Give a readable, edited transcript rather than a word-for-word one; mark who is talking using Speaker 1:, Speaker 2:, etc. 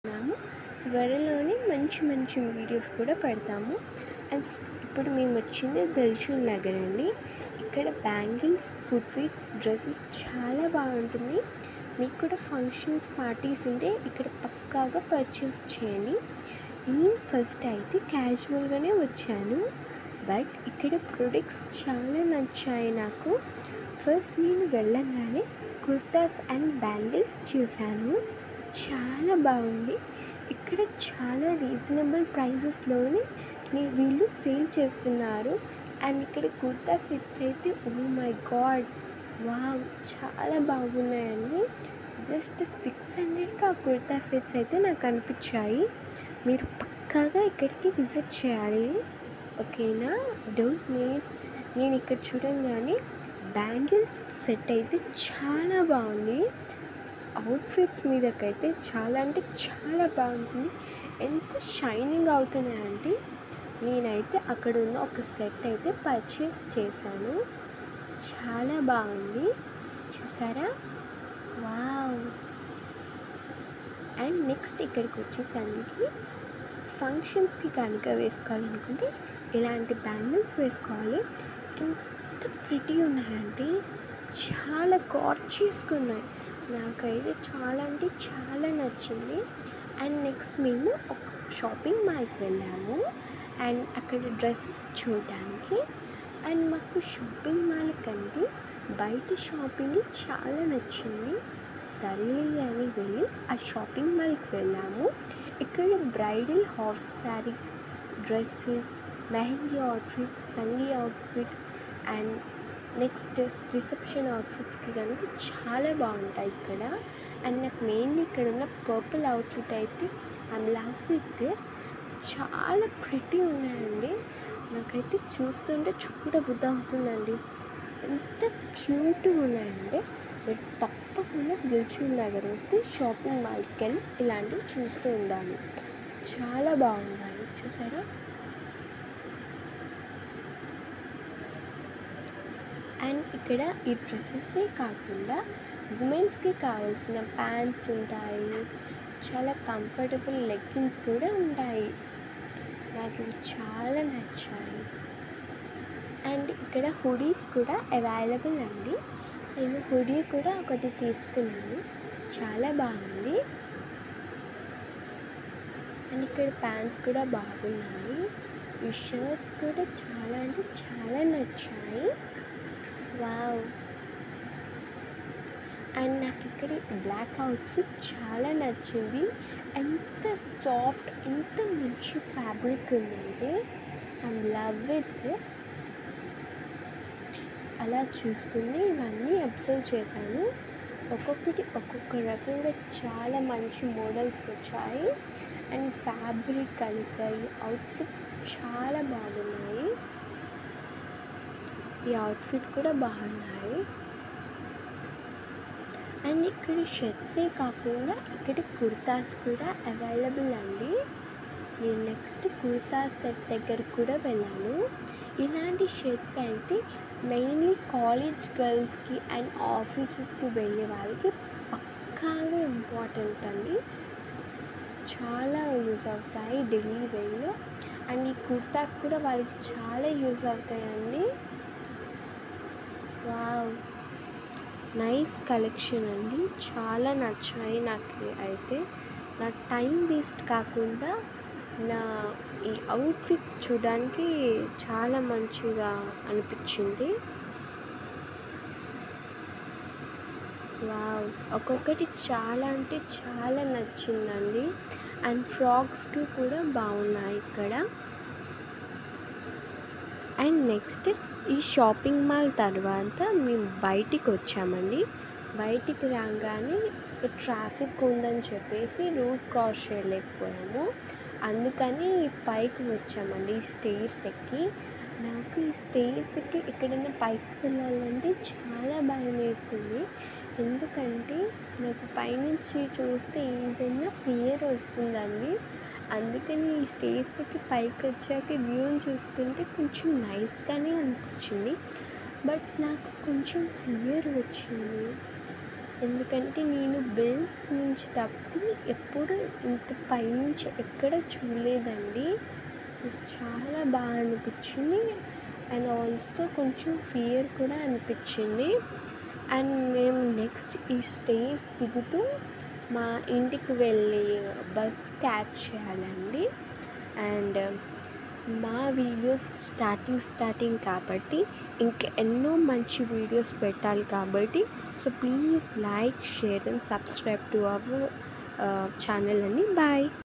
Speaker 1: చేస్తున్నాము. త్వరలోనే మంచి మంచి వీడియోస్ కూడా పెడతాము. అండ్ ఇప్పుడు మేము వచ్చింది దిల్షుక్ నగర్ అండి. ఇక్కడ బ్యాంగిల్స్, ఫుట్వేర్, డ్రెస్సెస్ చాలా బాగుంటుంది. మీకు కూడా ఫంక్షన్స్, పార్టీస్ ఉంటే ఇక్కడ పక్కాగా పర్చేస్ చేయండి. నేను ఫస్ట్ అయితే క్యాజువల్గానే వచ్చాను, బట్ ఇక్కడ ప్రొడక్ట్స్ చాలా నచ్చాయి నాకు. ఫస్ట్ నేను వెళ్ళంగానే కుర్తాస్ అండ్ బ్యాంగిల్స్ చూశాను. చాలా బాగుంది. ఇక్కడ చాలా రీజనబుల్ ప్రైజెస్లోనే వీళ్ళు సేల్ చేస్తున్నారు. అండ్ ఇక్కడ కుర్తా సెట్స్ అయితే ఓ మై గాడ్, వావ్, చాలా బాగున్నాయండి. జస్ట్ 600కి ఆ కుర్తా సెట్స్ అయితే నాకు అనిపించాయి. మీరు పక్కాగా ఇక్కడికి విజిట్ చేయాలి, ఓకేనా? Don't miss. నేను ఇక్కడ చూడంగానే బ్యాంగిల్స్ సెట్ అయితే చాలా బాగుంది. అవుట్ఫిట్స్ మీదకైతే చాలా అంటే చాలా బాగుంటుంది. ఎంత షైనింగ్ అవుతున్నాయంటే నేనైతే అక్కడ ఉన్న ఒక సెట్ అయితే పర్చేస్ చేశాను. చాలా బాగుంది, చూసారా? వావ్. అండ్ నెక్స్ట్ ఇక్కడికి వచ్చేసరికి ఫంక్షన్స్కి కనుక వేసుకోవాలనుకుంటే ఇలాంటి బ్యాంగిల్స్ వేసుకోవాలి. ఎంత ప్రిటీ ఉన్నాయంటే చాలా గార్జియస్గా ఉన్నాయి. నాకైతే చాలా అంటే చాలా నచ్చింది. అండ్ నెక్స్ట్ మేము ఒక షాపింగ్ మాల్కి వెళ్ళాము అండ్ అక్కడ డ్రెస్సెస్ చూడడానికి. అండ్ మాకు షాపింగ్ మాల్ కంటే బయట షాపింగ్ చాలా నచ్చింది. సరేలే అని వెళ్ళి ఆ షాపింగ్ మాల్కి వెళ్ళాము. ఇక్కడ bridal half saris, dresses, mehndi outfit, sangeet outfit and next reception అవుట్ఫిట్స్కి కనుక చాలా బాగుంటాయి ఇక్కడ. అండ్ నాకు మెయిన్లీ ఇక్కడ ఉన్న పర్పుల్ అవుట్ఫిట్ అయితే ఐమ్ లవ్ విత్ దిస్. చాలా ప్రిటీ ఉన్నాయండి. నాకైతే చూస్తుంటే చూడబుద్ధి అవుతుందండి. ఎంత క్యూట్గా ఉన్నాయంటే మీరు తప్పకుండా దిల్షుక్ నగర్ వస్తే షాపింగ్ మాల్స్కి వెళ్ళి ఇలాంటివి చూస్తూ ఉండాలి. చాలా బాగున్నాయి, చూసారా? అండ్ ఇక్కడ ఈ డ్రెస్సెసే కాకుండా ఉమెన్స్కి కావాల్సిన ప్యాంట్స్ ఉంటాయి, చాలా కంఫర్టబుల్ లెగ్గిన్స్ కూడా ఉంటాయి. నాకు ఇవి చాలా నచ్చాయి. అండ్ ఇక్కడ హుడీస్ కూడా అవైలబుల్ అండి. నేను హుడీ కూడా ఒకటి తీసుకున్నాను, చాలా బాగుంది. అండ్ ఇక్కడ ప్యాంట్స్ కూడా బాగున్నాయి. ఈ షర్ట్స్ కూడా చాలా అంటే చాలా నచ్చాయి. వావ్. అండ్ నాకు ఇక్కడ బ్లాక్ అవుట్ఫిట్ చాలా నచ్చింది. ఎంత సాఫ్ట్, ఎంత మంచి ఫ్యాబ్రిక్ ఉందంటే ఐమ్ లవ్ విత్ దిస్. అలా చూస్తూనే ఇవన్నీ అబ్జర్వ్ చేశాను. ఒక్కొక్కటి ఒక్కొక్క రకంగా చాలా మంచి మోడల్స్ వచ్చాయి. అండ్ ఫ్యాబ్రిక్ కలిపాయి, అవుట్ఫిట్స్ చాలా బాగున్నాయి. ఈ అవుట్ఫిట్ కూడా బాగున్నాయి. అండ్ ఇక్కడ షర్ట్సే కాకుండా ఇక్కడ కుర్తాస్ కూడా అవైలబుల్ అండి. నేను నెక్స్ట్ కుర్తా సెట్ దగ్గర కూడా వెళ్ళాను. ఇలాంటి షర్ట్స్ అయితే మెయిన్లీ కాలేజ్ గర్ల్స్కి అండ్ ఆఫీసెస్కి వెళ్ళే వాళ్ళకి పక్కాగా ఇంపార్టెంట్ అండి. చాలా యూజ్ అవుతాయి డైలీ వేర్లో. అండ్ ఈ కుర్తాస్ కూడా వాళ్ళకి చాలా యూజ్ అవుతాయండి. వావ్, నైస్ కలెక్షన్ అండి. చాలా నచ్చాయి నాకు. అయితే నా టైం వేస్ట్ కాకుండా నా ఈ అవుట్ఫిట్స్ చూడడానికి చాలా మంచిగా అనిపించింది. వావ్, ఒక్కొక్కటి చాలా అంటే చాలా నచ్చిందండి. అండ్ ఫ్రాక్స్కి కూడా బాగున్నాయి ఇక్కడ. అండ్ నెక్స్ట్ ఈ షాపింగ్ మాల్ తర్వాత మేము బయటికి వచ్చామండి. బయటికి రాగానే ట్రాఫిక్ ఉందని చెప్పేసి రూట్ క్రాస్ చేయలేకపోయాము. అందుకని పైకి వచ్చామండి, ఈ స్టేర్స్ ఎక్కి. నాకు ఈ స్టేర్స్ ఎక్కి ఎక్కడైనా పైకి వెళ్ళాలంటే చాలా భయం వేస్తుంది. ఎందుకంటే నాకు పైనుంచి చూస్తే ఏదైనా ఫియర్ వస్తుందండి. అందుకని ఈ స్టేర్స్కి పైకి వచ్చాక వ్యూని చూస్తుంటే కొంచెం నైస్గానే అనిపించింది, బట్ నాకు కొంచెం ఫియర్ వచ్చింది. ఎందుకంటే నేను బిల్స్ నుంచి తప్పి ఎప్పుడు ఇంత పైనుంచి ఎక్కడ చూడలేదండి. నాకు చాలా బాగా అనిపించింది. అండ్ ఆల్సో కొంచెం ఫియర్ కూడా అనిపించింది. అండ్ మేము నెక్స్ట్ ఈ స్టేస్ దిగుతూ మా ఇంటికి వెళ్ళే బస్ క్యాచ్ చేయాలండి. అండ్ మా వీడియోస్ స్టార్టింగ్ కాబట్టి ఇంకా ఎన్నో మంచి వీడియోస్ పెట్టాలి కాబట్టి so please like, share and subscribe to our channel అండి. బాయ్.